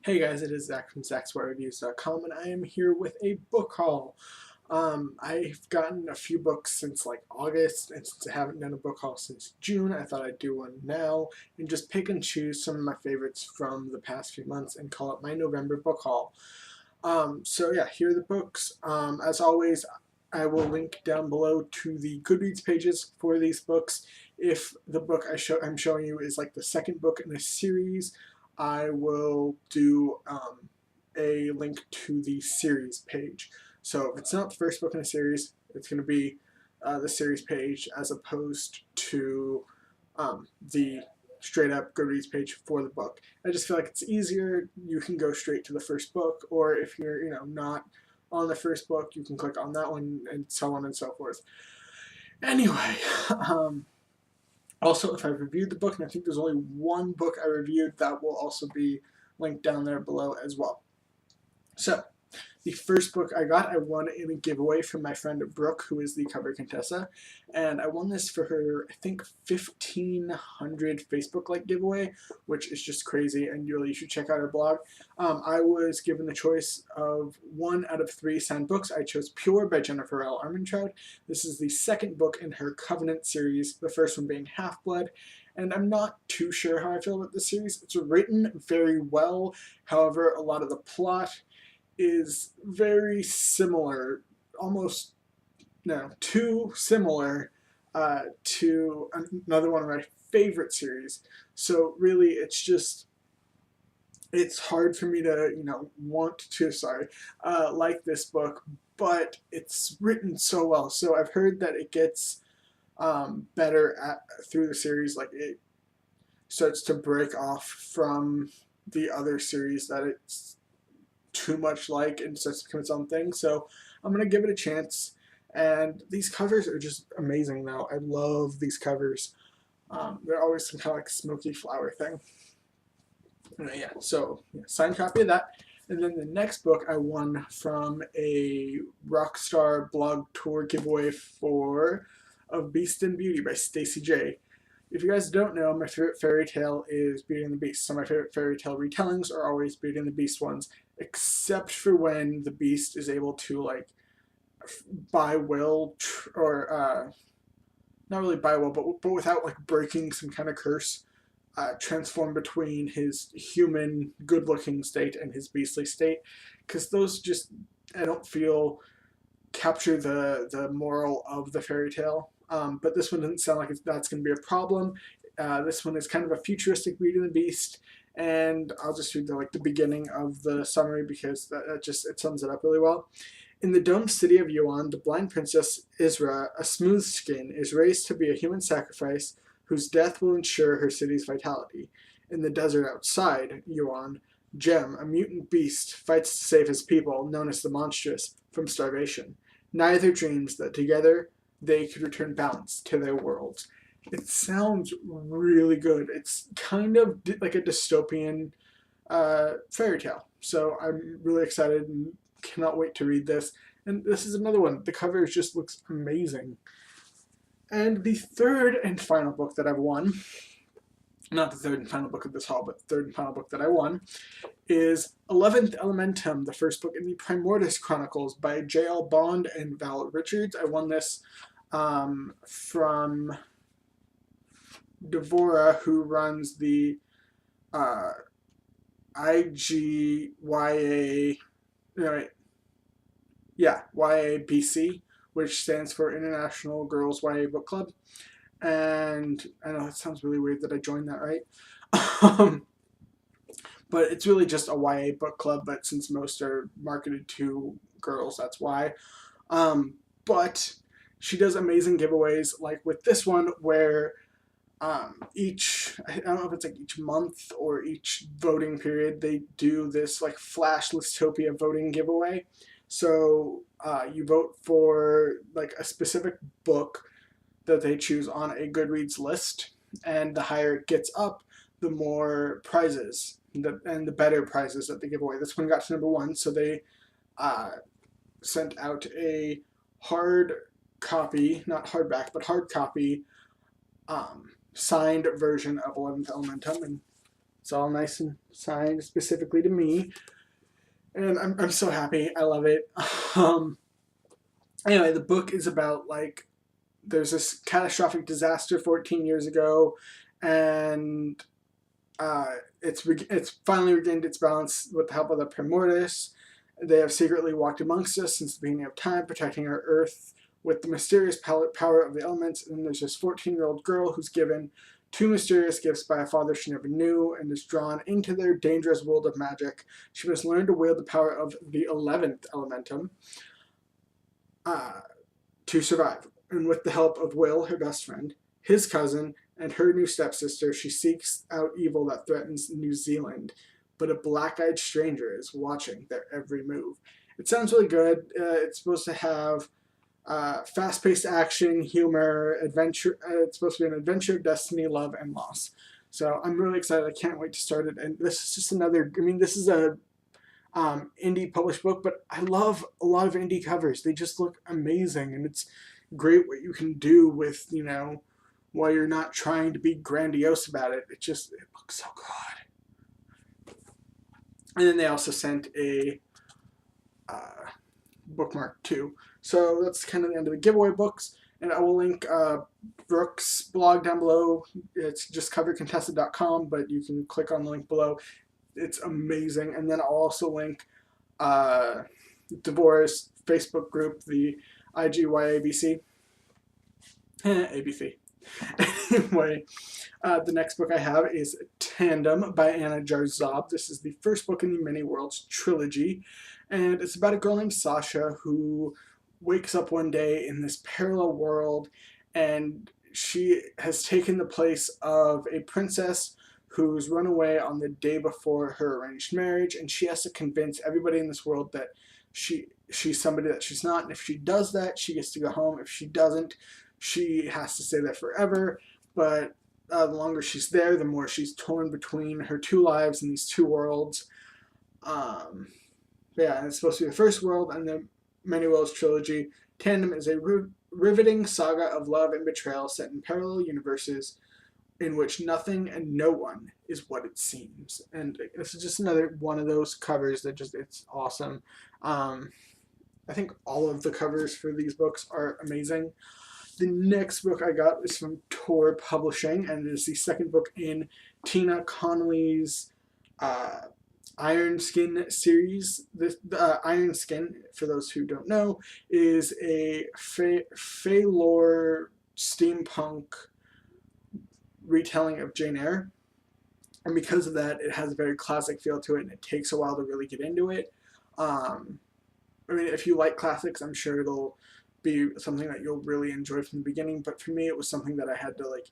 Hey guys, it is Zach from ZachsWhyReviews.com, and I am here with a book haul. I've gotten a few books since like August, and since I haven't done a book haul since June, I thought I'd do one now and just pick and choose some of my favorites from the past few months and call it my November book haul. So yeah, here are the books. As always, I will link down below to the Goodreads pages for these books. If the book I'm showing you is like the second book in a series, I will do a link to the series page. So if it's not the first book in a series, it's going to be the series page as opposed to the straight up Goodreads page for the book. I just feel like it's easier. You can go straight to the first book, or if you're not on the first book, you can click on that one, and so on and so forth. Anyway, also, if I've reviewed the book, and I think there's only one book I reviewed, that will also be linked down there below as well. So, the first book I got, I won in a giveaway from my friend Brooke, who is the cover Contessa, and I won this for her, I think, 1,500 Facebook like giveaway, which is just crazy, and you should check out her blog. I was given the choice of 1 out of 3 signed books. I chose Pure by Jennifer L. Armentrout. This is the second book in her Covenant series, the first one being Half-Blood, and I'm not too sure how I feel about this series. It's written very well, however, a lot of the plot is very similar, almost too similar to another one of my favorite series. So really, it's hard for me to like this book, but it's written so well. So I've heard that it gets better through the series, like it starts to break off from the other series that it's too much like and starts to become its own thing. So I'm gonna give it a chance. And these covers are just amazing though. I love these covers. They're always some kind of like smoky flower thing. Yeah, so signed copy of that. And then the next book I won from a Rockstar blog tour giveaway of Beast and Beauty by Stacey J. If you guys don't know, my favorite fairy tale is Beauty and the Beast. So my favorite fairy tale retellings are always Beauty and the Beast ones, except for when the Beast is able to, like, by will, or not really by will, but without like breaking some kind of curse, transform between his human, good-looking state and his beastly state. Because those just, I don't feel, capture the moral of the fairy tale. But this one doesn't sound like that's going to be a problem. This one is kind of a futuristic Beauty and the Beast, and I'll just read the beginning of the summary because it sums it up really well. In the domed city of Yuan, the blind princess Isra, a smooth skin, is raised to be a human sacrifice whose death will ensure her city's vitality. In the desert outside Yuan, Jem, a mutant beast, fights to save his people, known as the Monstrous, from starvation. Neither dreams that together they could return balance to their worlds. It sounds really good. It's kind of like a dystopian fairy tale. So I'm really excited and cannot wait to read this. And this is another one. The cover just looks amazing. And the third and final book that I've won, not the third and final book of this haul, but the third and final book that I won, is 11th Elementum, the first book in the Primordus Chronicles by J.L. Bond and Val Richards. I won this from Devora, who runs the YABC, which stands for International Girls YA Book Club. And I know it sounds really weird that I joined that, right? But it's really just a YA book club, but since most are marketed to girls, that's why. But she does amazing giveaways, like with this one, where I don't know if it's like each month or each voting period, they do this like Flash Listopia voting giveaway. So you vote for like a specific book that they choose on a Goodreads list, and the higher it gets up, the more prizes and the better prizes that they give away. This one got to number 1, so they sent out a hard copy, not hardback, but hard copy signed version of 11th Elementum, and It's all nice and signed specifically to me, and I'm so happy. I love it. Um, anyway, the book is about like there's this catastrophic disaster 14 years ago, and it's finally regained its balance with the help of the Primordius. They have secretly walked amongst us since the beginning of time, protecting our Earth with the mysterious power of the elements. And there's this 14-year-old girl who's given two mysterious gifts by a father she never knew and is drawn into their dangerous world of magic. She must learn to wield the power of the 11th Elementum to survive. And with the help of Will, her best friend, his cousin, and her new stepsister, she seeks out evil that threatens New Zealand. But a black-eyed stranger is watching their every move. It sounds really good. It's supposed to have fast-paced action, humor, adventure. It's supposed to be an adventure of destiny, love, and loss. So I'm really excited. I can't wait to start it. And this is just another. I mean, this is a indie published book, but I love a lot of indie covers. They just look amazing, and it's great what you can do with, you know, while you're not trying to be grandiose about it. It looks so good. And then they also sent a bookmark too. So that's kind of the end of the giveaway books. And I will link Brooke's blog down below. It's just covercontested.com, but you can click on the link below. It's amazing. And then I'll also link Devorah's Facebook group, the IGYABC. ABC. Anyway, the next book I have is Tandem by Anna Jarzab. This is the first book in the Many Worlds trilogy, and it's about a girl named Sasha who wakes up one day in this parallel world, and she has taken the place of a princess who's run away on the day before her arranged marriage, and she has to convince everybody in this world that she's somebody that she's not, and if she does that, she gets to go home. If she doesn't, she has to stay there forever. But the longer she's there, the more she's torn between her two lives in these two worlds. Yeah, and it's supposed to be the first world and the Many Worlds trilogy. Tandem is a riveting saga of love and betrayal set in parallel universes in which nothing and no one is what it seems. And this is just another one of those covers that it's awesome. I think all of the covers for these books are amazing. The next book I got is from Tor Publishing, and it is the second book in Tina Connolly's Iron Skin series. Iron Skin, for those who don't know, is a Fae lore steampunk retelling of Jane Eyre. And because of that, it has a very classic feel to it, and it takes a while to really get into it. I mean, if you like classics, I'm sure it'll be something that you'll really enjoy from the beginning, but for me it was something that I had to like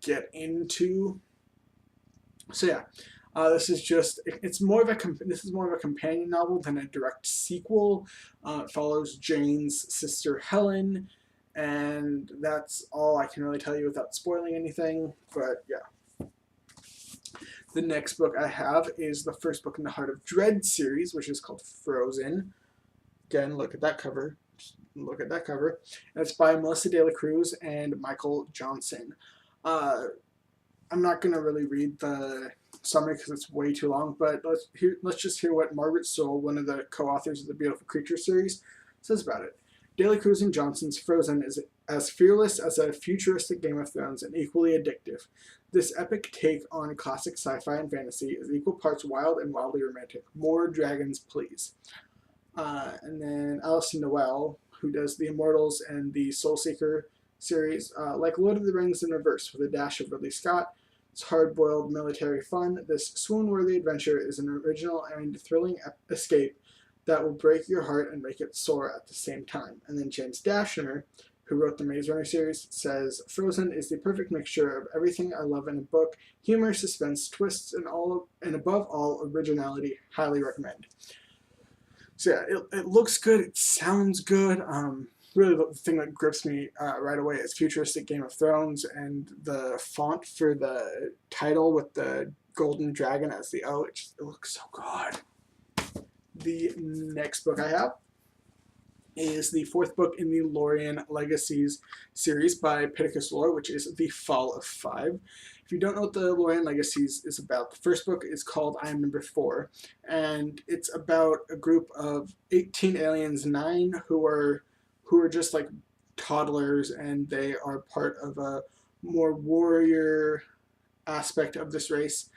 get into. So yeah, this is more of a companion novel than a direct sequel. It follows Jane's sister Helen, and that's all I can really tell you without spoiling anything. But yeah, the next book I have is the first book in the Heart of Dread series, which is called Frozen. Again, look at that cover. Look at that cover. And it's by Melissa De La Cruz and Michael Johnson. I'm not going to really read the summary because it's way too long, but let's just hear what Margaret Soule, one of the co-authors of the Beautiful Creature series, says about it. De La Cruz and Johnson's Frozen is as fearless as a futuristic Game of Thrones and equally addictive. This epic take on classic sci-fi and fantasy is equal parts wild and wildly romantic. More dragons, please. And then Alison Noel, who does the Immortals and the Soulseeker series, like Lord of the Rings in reverse with a dash of Ridley Scott. It's hard-boiled military fun. This swoon-worthy adventure is an original and thrilling escape that will break your heart and make it soar at the same time. And then James Dashner, who wrote the Maze Runner series, says, Frozen is the perfect mixture of everything I love in a book: humor, suspense, twists, and above all, originality. Highly recommend. So yeah, it looks good, it sounds good. Really the thing that grips me right away is futuristic Game of Thrones, and the font for the title with the golden dragon as the O, it looks so good. The next book I have is the fourth book in the Lorien Legacies series by Pittacus Lore, which is The Fall of Five. if you don't know what the Lorien Legacies is about, the first book is called I Am Number 4, and it's about a group of 18 aliens, 9 who are just like toddlers, and they are part of a more warrior aspect of this race,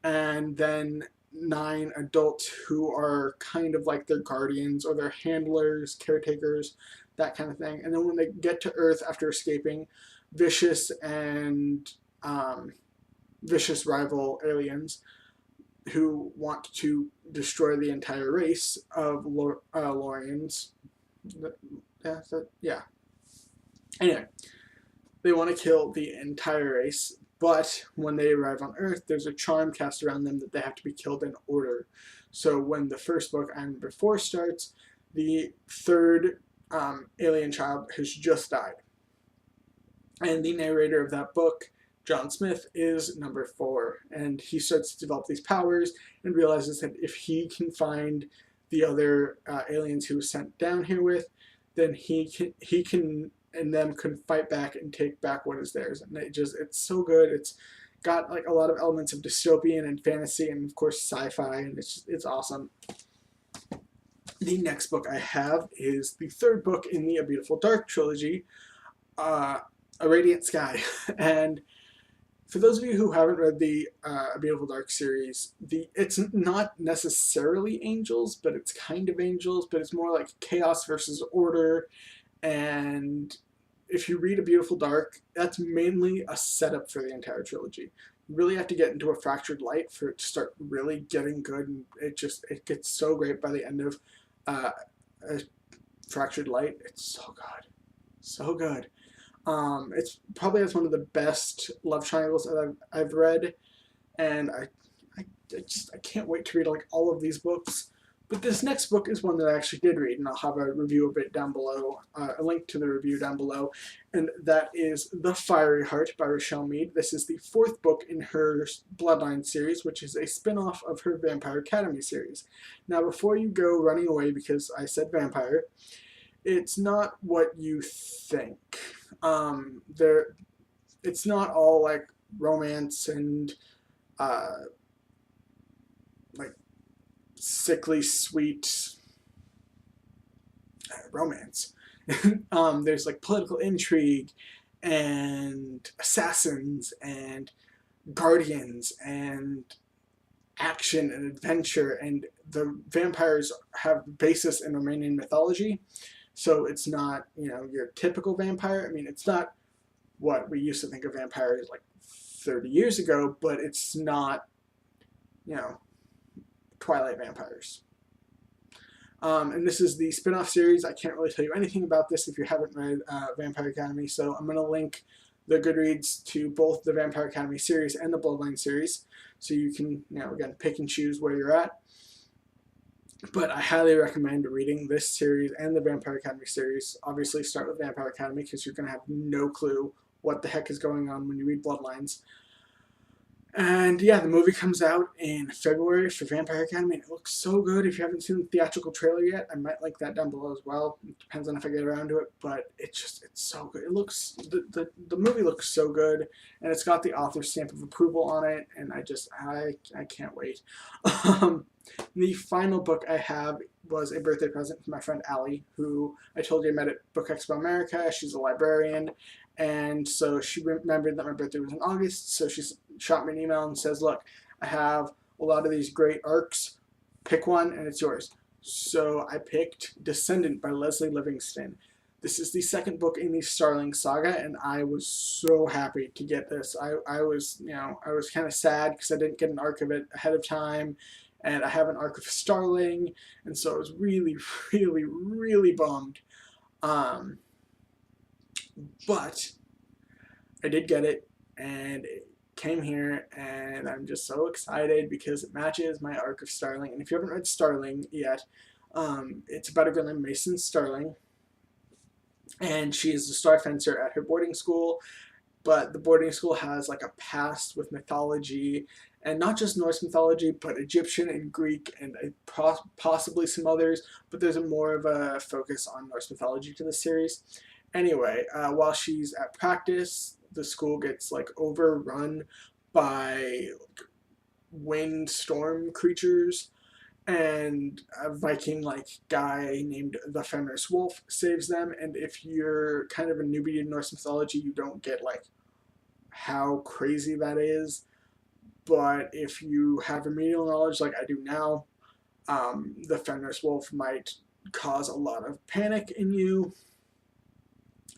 and then 9 adults who are kind of like their guardians or their handlers, caretakers, that kind of thing. And then when they get to Earth after escaping vicious and vicious rival aliens who want to destroy the entire race of Lorians. Yeah. Anyway, they want to kill the entire race, but when they arrive on Earth, there's a charm cast around them that they have to be killed in order. So when the first book, I Am Number 4, starts, the third alien child has just died. And the narrator of that book, John Smith, is number 4, and he starts to develop these powers and realizes that if he can find the other aliens he was sent down here with, then he can and them can fight back and take back what is theirs. And it's so good. It's got like a lot of elements of dystopian and fantasy and of course sci-fi, and it's awesome. The next book I have is the third book in the A Beautiful Dark trilogy, A Radiant Sky. And for those of you who haven't read the A Beautiful Dark series, it's not necessarily angels, but it's kind of angels, but it's more like chaos versus order. And if you read A Beautiful Dark, that's mainly a setup for the entire trilogy. You really have to get into a fractured light for it to start really getting good, and it gets so great by the end of a fractured light. It's so good. So good. It's probably one of the best love triangles that I've read, and I can't wait to read like all of these books. But this next book is one that I actually did read, and I'll have a review of it down below, a link to the review down below, and that is The Fiery Heart by Rochelle Mead. This is the 4th book in her Bloodline series, which is a spin-off of her Vampire Academy series. Now, before you go running away because I said vampire, it's not what you think. It's not all like romance and like sickly sweet romance. There's like political intrigue and assassins and guardians and action and adventure, and the vampires have basis in Romanian mythology. So it's not, your typical vampire. I mean, it's not what we used to think of vampires like 30 years ago, but it's not, Twilight vampires. And this is the spin-off series. I can't really tell you anything about this if you haven't read Vampire Academy, so I'm going to link the Goodreads to both the Vampire Academy series and the Bloodline series, so you can, again, pick and choose where you're at. But I highly recommend reading this series and the Vampire Academy series. Obviously, start with Vampire Academy because you're going to have no clue what the heck is going on when you read Bloodlines. And yeah, the movie comes out in February for Vampire Academy, and it looks so good. If you haven't seen the theatrical trailer yet, I might link that down below as well. It depends on if I get around to it, but it's so good. It looks, the movie looks so good, and it's got the author's stamp of approval on it, and I can't wait. The final book I have was a birthday present from my friend Allie, who I told you I met at Book Expo America. She's a librarian, and so she remembered that my birthday was in August, so she shot me an email and says, look, I have a lot of these great arcs, pick one and it's yours. So I picked Descendant by Leslie Livingston. This is the 2nd book in the Starling saga, and I was so happy to get this. I was kind of sad because I didn't get an arc of it ahead of time, and I have an arc of Starling, and so I was really, really, really bummed. But I did get it, and it came here, and I'm just so excited because it matches my arc of Starling. And if you haven't read Starling yet, it's about a girl named Mason Starling, and she is a star fencer at her boarding school, but the boarding school has like a past with mythology, and not just Norse mythology, but Egyptian and Greek and possibly some others, but there's more of a focus on Norse mythology to the series. Anyway, while she's at practice, the school gets like overrun by windstorm creatures, and a Viking like guy named the Fenris Wolf saves them. And if you're kind of a newbie in Norse mythology, you don't get like how crazy that is. But if you have remedial knowledge like I do now, the Fenris Wolf might cause a lot of panic in you,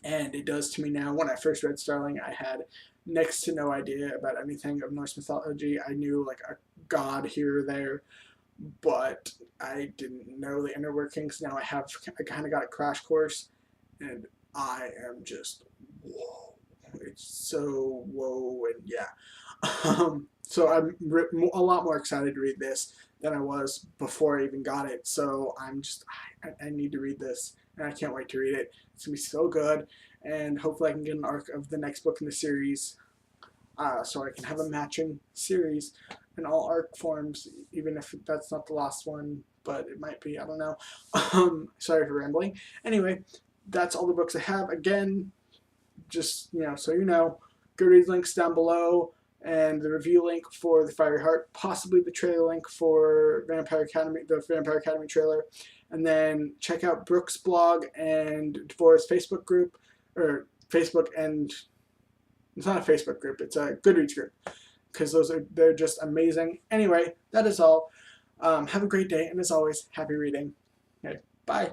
and it does to me now. When I first read Starling, I had next to no idea about anything of Norse mythology. I knew like a god here or there, but I didn't know the inner workings. Now I kind of got a crash course, and I am just whoa. It's so whoa, and yeah. So I'm a lot more excited to read this than I was before I even got it. So I'm just I need to read this, and I can't wait to read it. It's gonna be so good, and hopefully I can get an arc of the next book in the series, so I can have a matching series in all arc forms, even if that's not the last one, but it might be. I don't know. Sorry for rambling. Anyway, that's all the books I have. Again, just so you know, Goodreads links down below, and the review link for the Fiery Heart, possibly the trailer link for Vampire Academy, the Vampire Academy trailer, and then check out Brooke's blog and Devorah's Facebook group, or Facebook and it's not a Facebook group, it's a Goodreads group, because they're just amazing. Anyway, that is all. Have a great day, and as always, happy reading. Okay, bye.